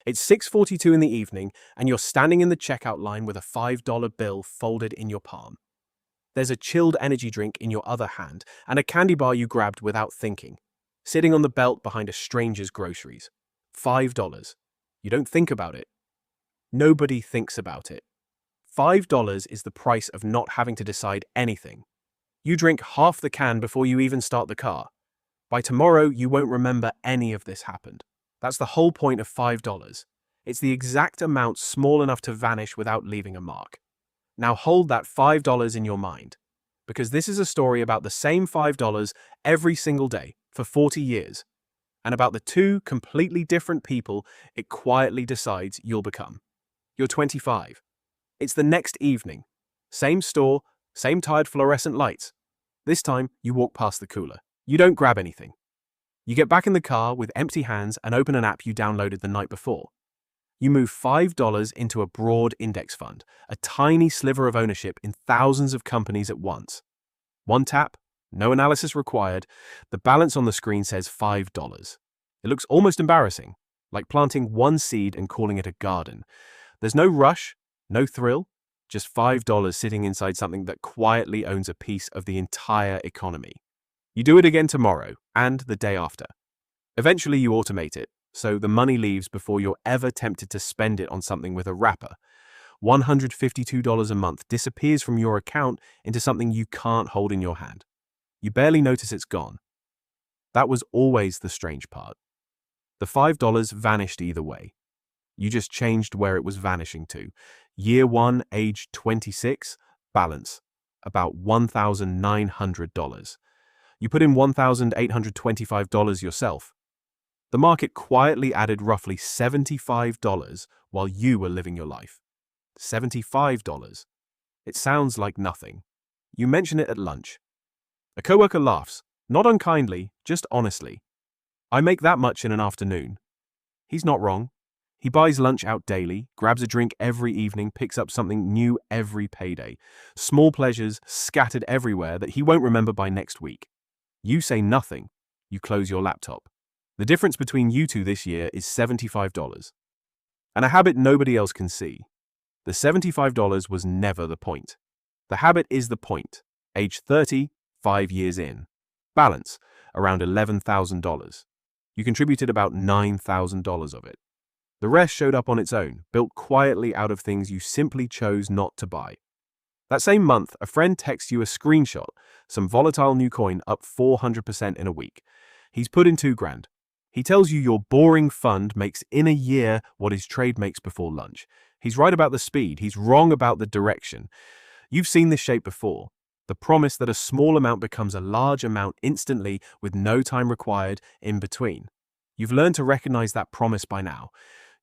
It's 6:42 in the evening, and you're standing in the checkout line with a $5 bill folded in your palm. There's a chilled energy drink in your other hand, and a candy bar you grabbed without thinking, sitting on the belt behind a stranger's groceries. $5. You don't think about it. Nobody thinks about it. $5 is the price of not having to decide anything. You drink half the can before you even start the car. By tomorrow, you won't remember any of this happened. That's the whole point of $5. It's the exact amount small enough to vanish without leaving a mark. Now hold that $5 in your mind, because this is a story about the same $5 every single day for 40 years, and about the two completely different people it quietly decides you'll become. You're 25. It's the next evening. Same store, same tired fluorescent lights. This time, you walk past the cooler. You don't grab anything. You get back in the car with empty hands and open an app you downloaded the night before. You move $5 into a broad index fund, a tiny sliver of ownership in thousands of companies at once. One tap, no analysis required. The balance on the screen says $5. It looks almost embarrassing, like planting one seed and calling it a garden. There's no rush, no thrill, just $5 sitting inside something that quietly owns a piece of the entire economy. You do it again tomorrow and the day after. Eventually you automate it, so the money leaves before you're ever tempted to spend it on something with a wrapper. $152 a month disappears from your account into something you can't hold in your hand. You barely notice it's gone. That was always the strange part. The $5 vanished either way. You just changed where it was vanishing to. Year 1, age 26, balance, about $1,900. You put in $1,825 yourself. The market quietly added roughly $75 while you were living your life. $75. It sounds like nothing. You mention it at lunch. A coworker laughs, not unkindly, just honestly. I make that much in an afternoon. He's not wrong. He buys lunch out daily, grabs a drink every evening, picks up something new every payday. Small pleasures scattered everywhere that he won't remember by next week. You say nothing. You close your laptop. The difference between you two this year is $75. And a habit nobody else can see. The $75 was never the point. The habit is the point. Age 30, 5 years in. Balance, around $11,000. You contributed about $9,000 of it. The rest showed up on its own, built quietly out of things you simply chose not to buy. That same month, a friend texts you a screenshot, some volatile new coin up 400% in a week. He's put in $2,000. He tells you your boring fund makes in a year what his trade makes before lunch. He's right about the speed. He's wrong about the direction. You've seen this shape before. The promise that a small amount becomes a large amount instantly with no time required in between. You've learned to recognize that promise by now.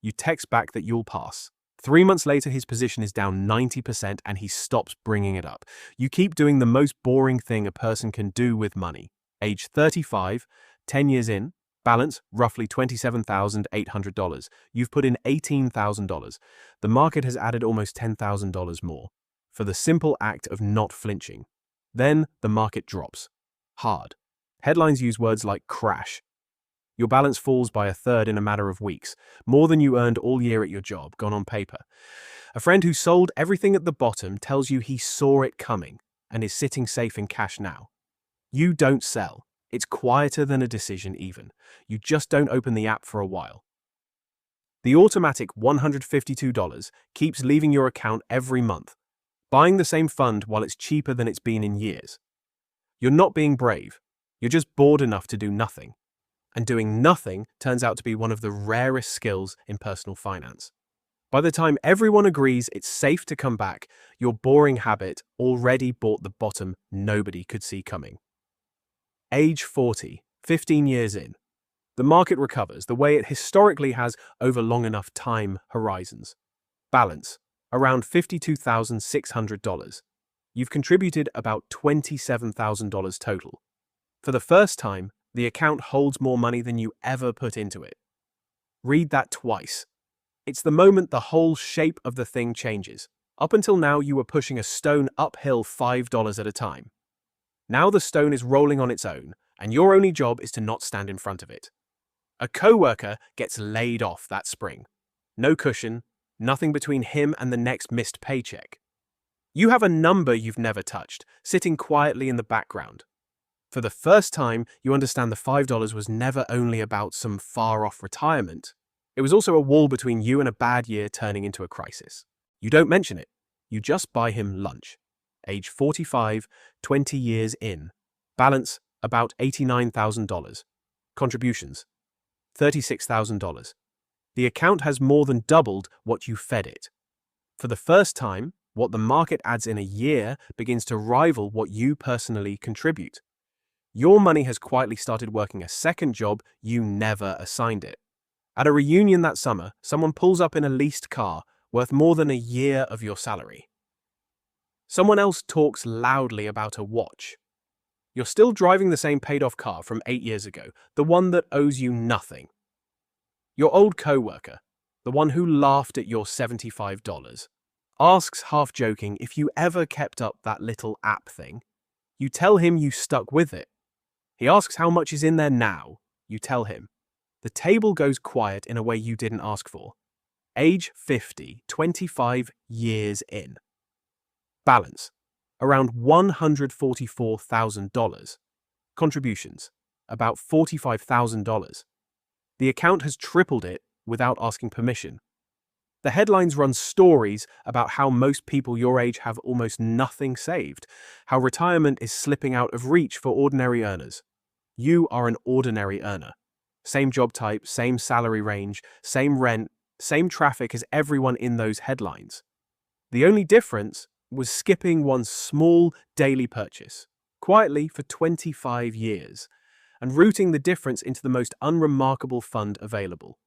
You text back that you'll pass. 3 months later, his position is down 90% and he stops bringing it up. You keep doing the most boring thing a person can do with money. Age 35, 10 years in, balance roughly $27,800. You've put in $18,000. The market has added almost $10,000 more for the simple act of not flinching. Then the market drops. Hard. Headlines use words like crash. Your balance falls by a third in a matter of weeks, more than you earned all year at your job, gone on paper. A friend who sold everything at the bottom tells you he saw it coming and is sitting safe in cash now. You don't sell. It's quieter than a decision even. You just don't open the app for a while. The automatic $152 keeps leaving your account every month, buying the same fund while it's cheaper than it's been in years. You're not being brave. You're just bored enough to do nothing. And doing nothing turns out to be one of the rarest skills in personal finance. By the time everyone agrees it's safe to come back, your boring habit already bought the bottom nobody could see coming. Age 40, 15 years in. The market recovers the way it historically has over long enough time horizons. Balance, around $52,600. You've contributed about $27,000 total. For the first time, the account holds more money than you ever put into it. Read that twice. It's the moment the whole shape of the thing changes. Up until now, you were pushing a stone uphill $5 at a time. Now the stone is rolling on its own, and your only job is to not stand in front of it. A coworker gets laid off that spring. No cushion, nothing between him and the next missed paycheck. You have a number you've never touched, sitting quietly in the background. For the first time, you understand the $5 was never only about some far-off retirement. It was also a wall between you and a bad year turning into a crisis. You don't mention it. You just buy him lunch. Age 45, 20 years in. Balance, about $89,000. Contributions, $36,000. The account has more than doubled what you fed it. For the first time, what the market adds in a year begins to rival what you personally contribute. Your money has quietly started working a second job you never assigned it. At a reunion that summer, someone pulls up in a leased car worth more than a year of your salary. Someone else talks loudly about a watch. You're still driving the same paid-off car from 8 years ago, the one that owes you nothing. Your old coworker, the one who laughed at your $75, asks half-joking if you ever kept up that little app thing. You tell him you stuck with it. He asks how much is in there now. You tell him. The table goes quiet in a way you didn't ask for. Age 50, 25 years in. Balance, around $144,000. Contributions, about $45,000. The account has tripled it without asking permission. The headlines run stories about how most people your age have almost nothing saved, how retirement is slipping out of reach for ordinary earners. You are an ordinary earner. Same job type, same salary range, same rent, same traffic as everyone in those headlines. The only difference was skipping one small daily purchase, quietly for 25 years, and routing the difference into the most unremarkable fund available.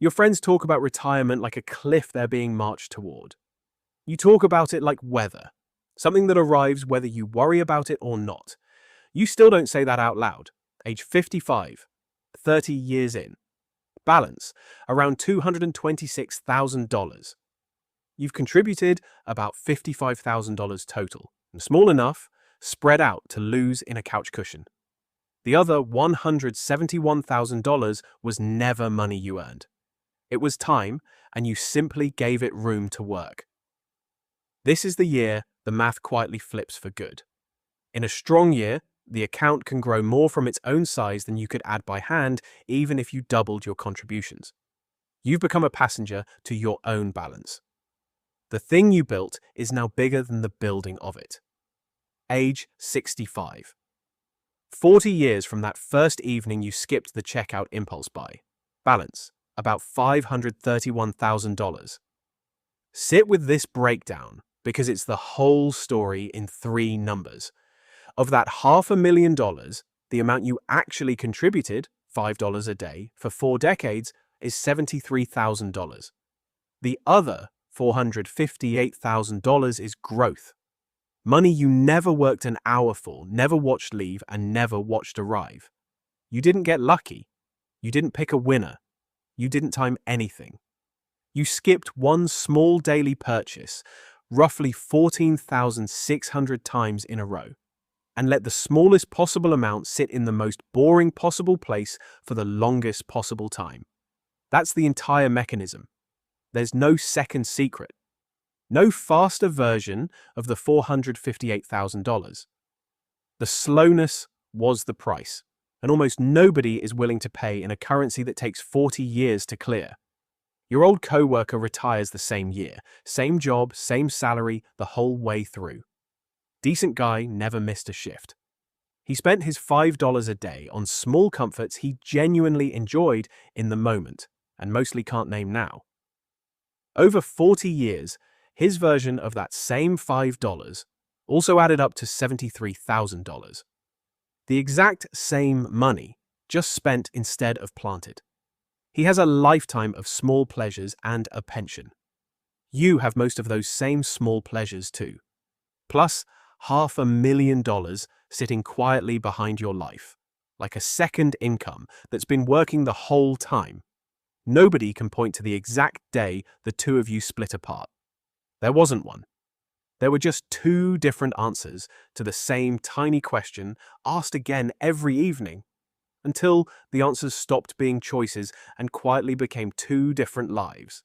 Your friends talk about retirement like a cliff they're being marched toward. You talk about it like weather, something that arrives whether you worry about it or not. You still don't say that out loud. Age 55, 30 years in. Balance, around $226,000. You've contributed about $55,000 total, and small enough, spread out to lose in a couch cushion. The other $171,000 was never money you earned. It was time, and you simply gave it room to work. This is the year the math quietly flips for good. In a strong year, the account can grow more from its own size than you could add by hand, even if you doubled your contributions. You've become a passenger to your own balance. The thing you built is now bigger than the building of it. Age 65. 40 years from that first evening you skipped the checkout impulse buy. Balance, about $531,000. Sit with this breakdown because it's the whole story in 3 numbers. Of that $500,000, the amount you actually contributed, $5 a day, for 4 decades is $73,000. The other $458,000 is growth. Money you never worked an hour for, never watched leave, and never watched arrive. You didn't get lucky. You didn't pick a winner. You didn't time anything. You skipped one small daily purchase, roughly 14,600 times in a row, and let the smallest possible amount sit in the most boring possible place for the longest possible time. That's the entire mechanism. There's no second secret. No faster version of the $458,000. The slowness was the price, and almost nobody is willing to pay in a currency that takes 40 years to clear. Your old coworker retires the same year, same job, same salary, the whole way through. Decent guy, never missed a shift. He spent his $5 a day on small comforts he genuinely enjoyed in the moment, and mostly can't name now. Over 40 years, his version of that same $5 also added up to $73,000. The exact same money, just spent instead of planted. He has a lifetime of small pleasures and a pension. You have most of those same small pleasures too. Plus, $500,000 sitting quietly behind your life, like a second income that's been working the whole time. Nobody can point to the exact day the two of you split apart. There wasn't one. There were just 2 different answers to the same tiny question asked again every evening. until the answers stopped being choices and quietly became two different lives.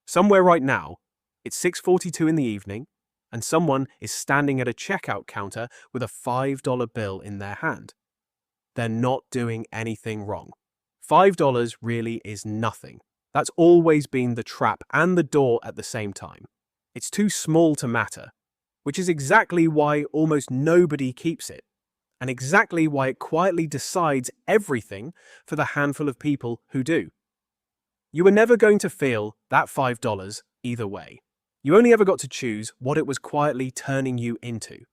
Somewhere right now, it's 6:42 in the evening, and someone is standing at a checkout counter with a $5 bill in their hand. They're not doing anything wrong. $5 really is nothing. That's always been the trap and the door at the same time. It's too small to matter, which is exactly why almost nobody keeps it, and exactly why it quietly decides everything for the handful of people who do. You were never going to feel that $5 either way. You only ever got to choose what it was quietly turning you into.